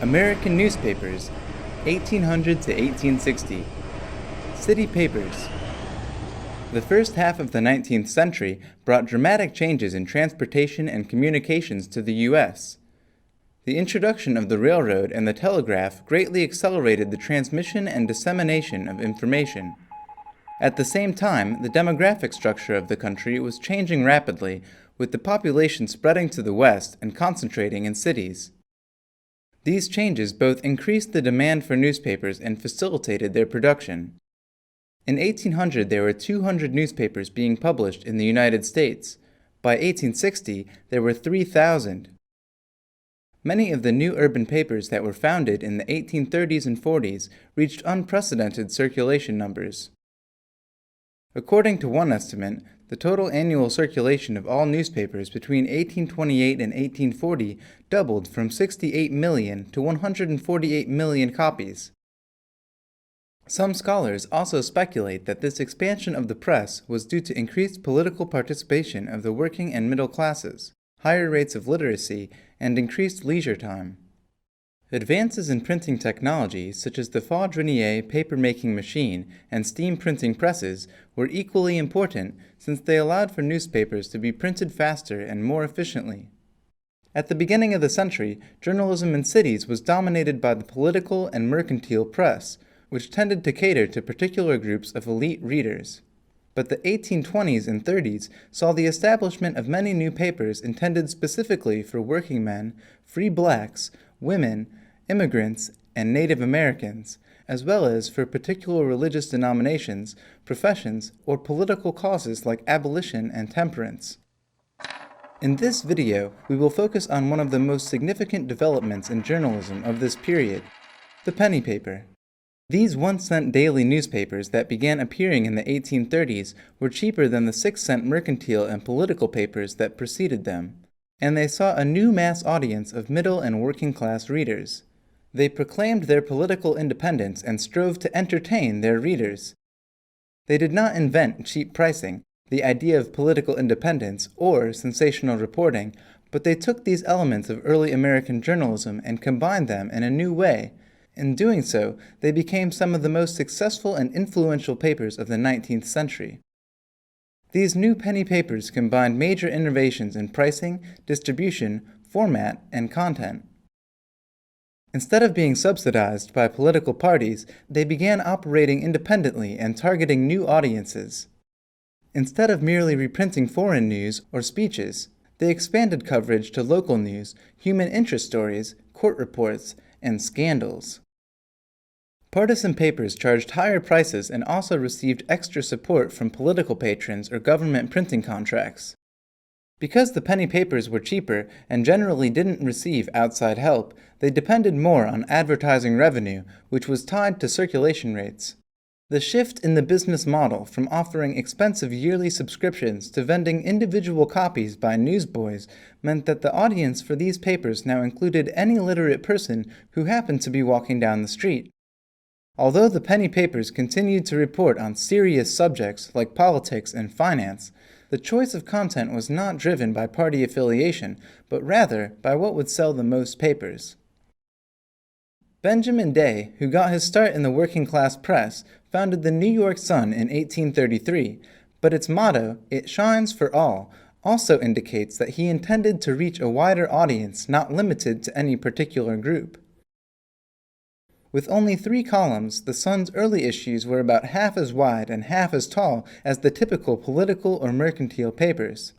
American newspapers, 1800 to 1860. City papers. The first half of the 19th century brought dramatic changes in transportation and communications to the U.S. The introduction of the railroad and the telegraph greatly accelerated the transmission and dissemination of information. At the same time, the demographic structure of the country was changing rapidly, with the population spreading to the west and concentrating in cities. These changes both increased the demand for newspapers and facilitated their production. In 1800, there were 200 newspapers being published in the United States. By 1860, there were 3,000. Many of the new urban papers that were founded in the 1830s and 40s reached unprecedented circulation numbers. According to one estimate, the total annual circulation of all newspapers between 1828 and 1840 doubled from 68 million to 148 million copies. Some scholars also speculate that this expansion of the press was due to increased political participation of the working and middle classes, higher rates of literacy, and increased leisure time. Advances in printing technology, such as the Faude-Régnier paper-making machine and steam printing presses, were equally important since they allowed for newspapers to be printed faster and more efficiently. At the beginning of the century, journalism in cities was dominated by the political and mercantile press, which tended to cater to particular groups of elite readers. But the 1820s and 30s saw the establishment of many new papers intended specifically for working men, free blacks, women, immigrants, and Native Americans, as well as for particular religious denominations, professions, or political causes like abolition and temperance. In this video, we will focus on one of the most significant developments in journalism of this period, the penny paper. These 1-cent daily newspapers that began appearing in the 1830s were cheaper than the 6-cent mercantile and political papers that preceded them, and they saw a new mass audience of middle and working-class readers. They proclaimed their political independence and strove to entertain their readers. They did not invent cheap pricing, the idea of political independence, or sensational reporting, but they took these elements of early American journalism and combined them in a new way. In doing so, they became some of the most successful and influential papers of the 19th century. These new penny papers combined major innovations in pricing, distribution, format, and content. Instead of being subsidized by political parties, they began operating independently and targeting new audiences. Instead of merely reprinting foreign news or speeches, they expanded coverage to local news, human interest stories, court reports, and scandals. Partisan papers charged higher prices and also received extra support from political patrons or government printing contracts. Because the penny papers were cheaper and generally didn't receive outside help, they depended more on advertising revenue, which was tied to circulation rates. The shift in the business model from offering expensive yearly subscriptions to vending individual copies by newsboys meant that the audience for these papers now included any literate person who happened to be walking down the street. Although the penny papers continued to report on serious subjects like politics and finance, the choice of content was not driven by party affiliation, but rather by what would sell the most papers. Benjamin Day, who got his start in the working-class press, founded the New York Sun in 1833, but its motto, "It shines for all," also indicates that he intended to reach a wider audience not limited to any particular group. With only 3 columns, the Sun's early issues were about half as wide and half as tall as the typical political or mercantile papers.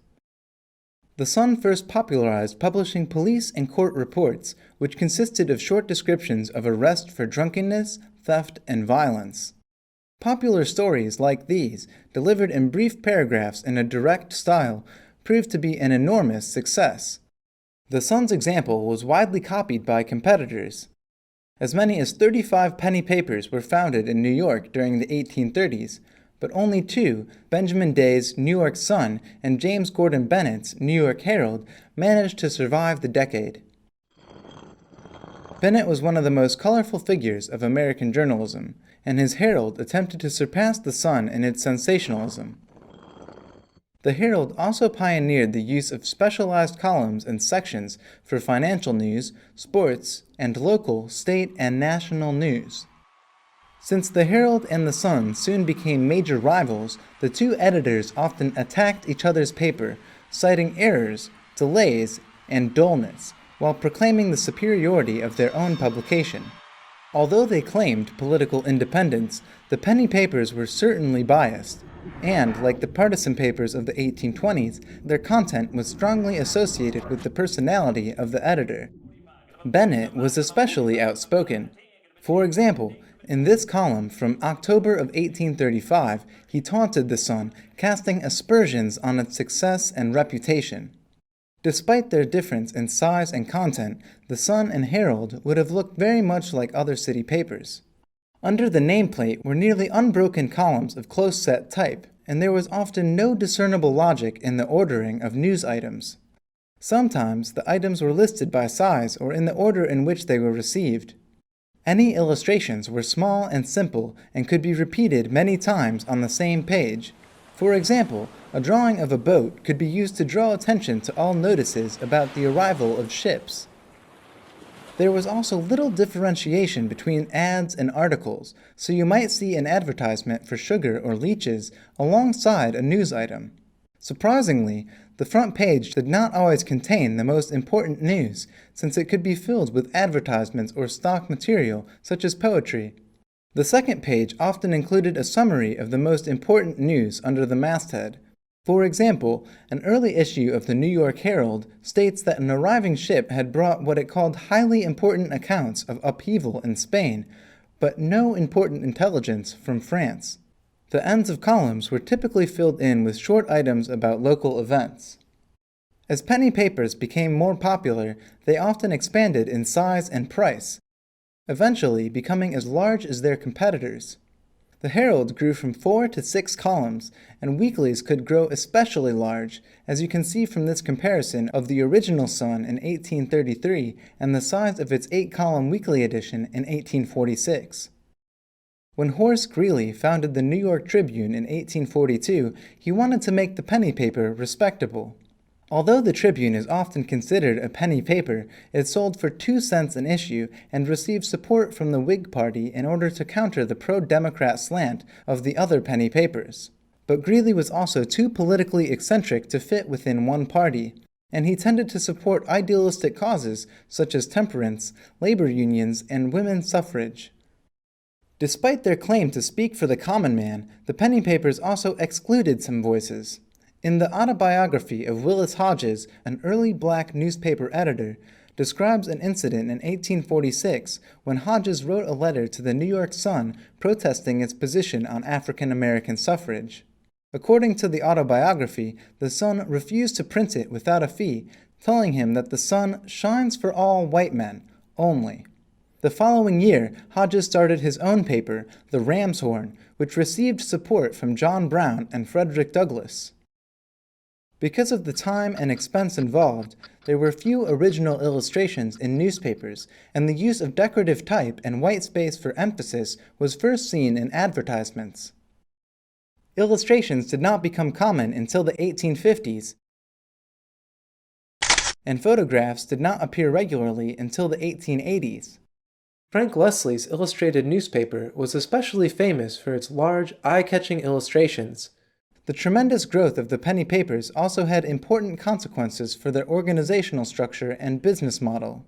The Sun first popularized publishing police and court reports, which consisted of short descriptions of arrest for drunkenness, theft, and violence. Popular stories like these, delivered in brief paragraphs in a direct style, proved to be an enormous success. The Sun's example was widely copied by competitors. As many as 35 penny papers were founded in New York during the 1830s, but only 2, Benjamin Day's New York Sun and James Gordon Bennett's New York Herald, managed to survive the decade. Bennett was one of the most colorful figures of American journalism, and his Herald attempted to surpass the Sun in its sensationalism. The Herald also pioneered the use of specialized columns and sections for financial news, sports, and local, state, and national news. Since the Herald and the Sun soon became major rivals, the two editors often attacked each other's paper, citing errors, delays, and dullness, while proclaiming the superiority of their own publication. Although they claimed political independence, the penny papers were certainly biased, and, like the partisan papers of the 1820s, their content was strongly associated with the personality of the editor. Bennet was especially outspoken. For example, in this column from October of 1835, he taunted the Sun, casting aspersions on its success and reputation. Despite their difference in size and content, the Sun and Herald would have looked very much like other city papers. Under the nameplate were nearly unbroken columns of close-set type, and there was often no discernible logic in the ordering of news items. Sometimes the items were listed by size or in the order in which they were received. Any illustrations were small and simple and could be repeated many times on the same page. For example, a drawing of a boat could be used to draw attention to all notices about the arrival of ships. There was also little differentiation between ads and articles, so you might see an advertisement for sugar or leeches alongside a news item. Surprisingly, the front page did not always contain the most important news, since it could be filled with advertisements or stock material such as poetry. The second page often included a summary of the most important news under the masthead. For example, an early issue of the New York Herald states that an arriving ship had brought what it called highly important accounts of upheaval in Spain, but no important intelligence from France. The ends of columns were typically filled in with short items about local events. As penny papers became more popular, they often expanded in size and price, eventually becoming as large as their competitors. The Herald grew from 4 to 6 columns, and weeklies could grow especially large, as you can see from this comparison of the original Sun in 1833 and the size of its 8-column weekly edition in 1846. When Horace Greeley founded the New York Tribune in 1842, he wanted to make the penny paper respectable. Although the Tribune is often considered a penny paper, it sold for 2 cents an issue and received support from the Whig Party in order to counter the pro-Democrat slant of the other penny papers. But Greeley was also too politically eccentric to fit within one party, and he tended to support idealistic causes such as temperance, labor unions, and women's suffrage. Despite their claim to speak for the common man, the penny papers also excluded some voices. In the autobiography of Willis Hodges, an early black newspaper editor, describes an incident in 1846 when Hodges wrote a letter to the New York Sun protesting its position on African American suffrage. According to the autobiography, the Sun refused to print it without a fee, telling him that the sun shines for all white men, only. The following year, Hodges started his own paper, the Ram's Horn, which received support from John Brown and Frederick Douglass. Because of the time and expense involved, there were few original illustrations in newspapers, and the use of decorative type and white space for emphasis was first seen in advertisements. Illustrations did not become common until the 1850s, and photographs did not appear regularly until the 1880s. Frank Leslie's illustrated newspaper was especially famous for its large, eye-catching illustrations. The tremendous growth of the penny papers also had important consequences for their organizational structure and business model.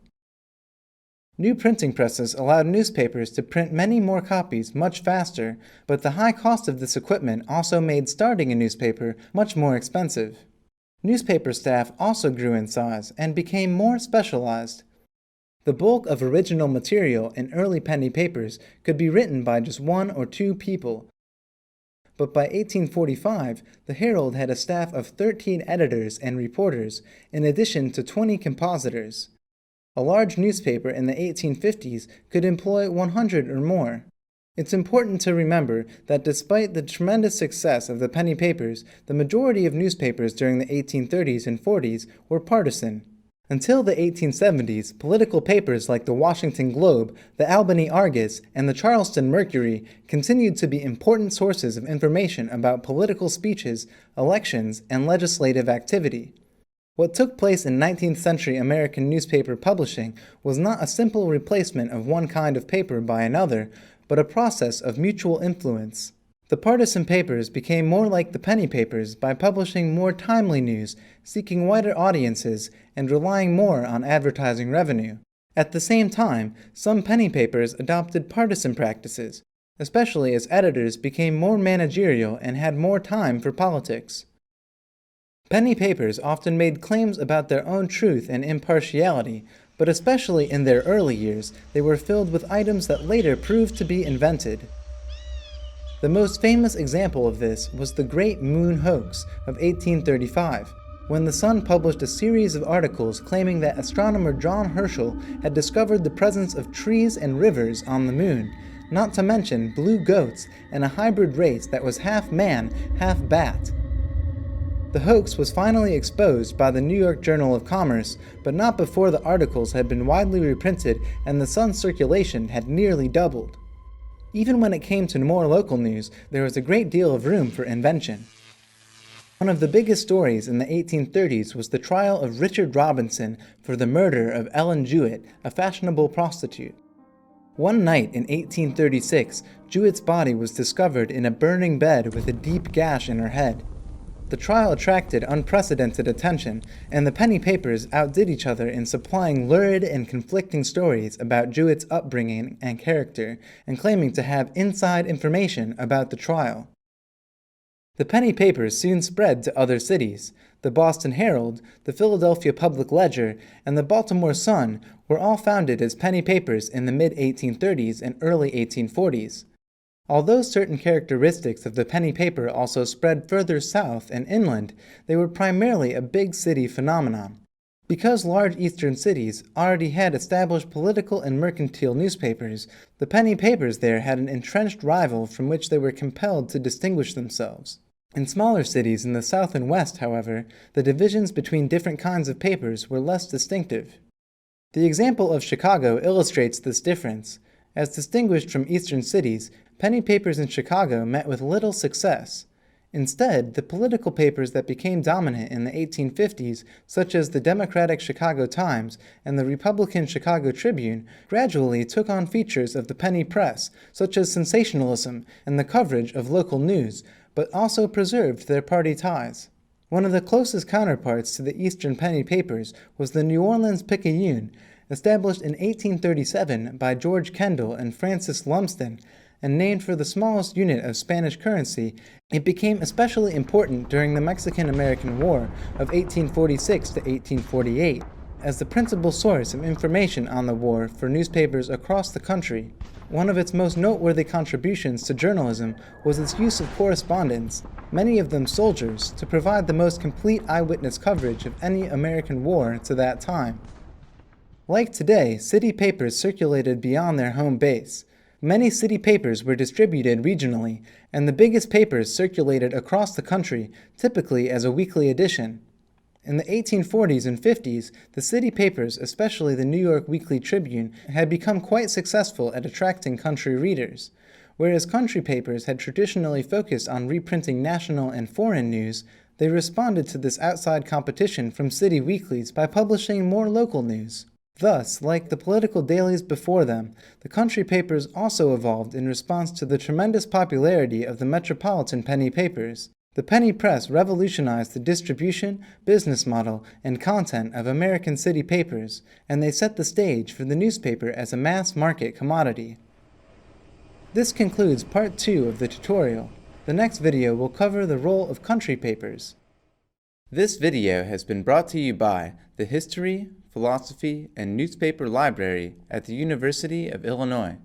New printing presses allowed newspapers to print many more copies much faster, but the high cost of this equipment also made starting a newspaper much more expensive. Newspaper staff also grew in size and became more specialized. The bulk of original material in early penny papers could be written by just 1 or 2 people. But by 1845, the Herald had a staff of 13 editors and reporters, in addition to 20 compositors. A large newspaper in the 1850s could employ 100 or more. It's important to remember that despite the tremendous success of the penny papers, the majority of newspapers during the 1830s and 40s were partisan. Until the 1870s, political papers like the Washington Globe, the Albany Argus, and the Charleston Mercury continued to be important sources of information about political speeches, elections, and legislative activity. What took place in 19th century American newspaper publishing was not a simple replacement of one kind of paper by another, but a process of mutual influence. The partisan papers became more like the penny papers by publishing more timely news, seeking wider audiences, and relying more on advertising revenue. At the same time, some penny papers adopted partisan practices, especially as editors became more managerial and had more time for politics. Penny papers often made claims about their own truth and impartiality, but especially in their early years, they were filled with items that later proved to be invented. The most famous example of this was the Great Moon Hoax of 1835, when the Sun published a series of articles claiming that astronomer John Herschel had discovered the presence of trees and rivers on the moon, not to mention blue goats and a hybrid race that was half man, half bat. The hoax was finally exposed by the New York Journal of Commerce, but not before the articles had been widely reprinted and the Sun's circulation had nearly doubled. Even when it came to more local news, there was a great deal of room for invention. One of the biggest stories in the 1830s was the trial of Richard Robinson for the murder of Ellen Jewett, a fashionable prostitute. One night in 1836, Jewett's body was discovered in a burning bed with a deep gash in her head. The trial attracted unprecedented attention, and the penny papers outdid each other in supplying lurid and conflicting stories about Jewett's upbringing and character, and claiming to have inside information about the trial. The penny papers soon spread to other cities. The Boston Herald, the Philadelphia Public Ledger, and the Baltimore Sun were all founded as penny papers in the mid-1830s and early 1840s. Although certain characteristics of the penny paper also spread further south and inland, they were primarily a big city phenomenon. Because large eastern cities already had established political and mercantile newspapers, the penny papers there had an entrenched rival from which they were compelled to distinguish themselves. In smaller cities in the south and west, however, the divisions between different kinds of papers were less distinctive. The example of Chicago illustrates this difference. As distinguished from eastern cities, penny papers in Chicago met with little success. Instead, the political papers that became dominant in the 1850s, such as the Democratic Chicago Times and the Republican Chicago Tribune, gradually took on features of the penny press, such as sensationalism and the coverage of local news, but also preserved their party ties. One of the closest counterparts to the eastern penny papers was the New Orleans Picayune, established in 1837 by George Kendall and Francis Lumsden, and named for the smallest unit of Spanish currency. It became especially important during the Mexican-American War of 1846 to 1848, as the principal source of information on the war for newspapers across the country. One of its most noteworthy contributions to journalism was its use of correspondents, many of them soldiers, to provide the most complete eyewitness coverage of any American war to that time. Like today, city papers circulated beyond their home base. Many city papers were distributed regionally, and the biggest papers circulated across the country, typically as a weekly edition. In the 1840s and 50s, the city papers, especially the New York Weekly Tribune, had become quite successful at attracting country readers. Whereas country papers had traditionally focused on reprinting national and foreign news, they responded to this outside competition from city weeklies by publishing more local news. Thus, like the political dailies before them, the country papers also evolved in response to the tremendous popularity of the metropolitan penny papers. The penny press revolutionized the distribution, business model, and content of American city papers, and they set the stage for the newspaper as a mass market commodity. This concludes part 2 of the tutorial. The next video will cover the role of country papers. This video has been brought to you by the History, Philosophy, and Newspaper Library at the University of Illinois.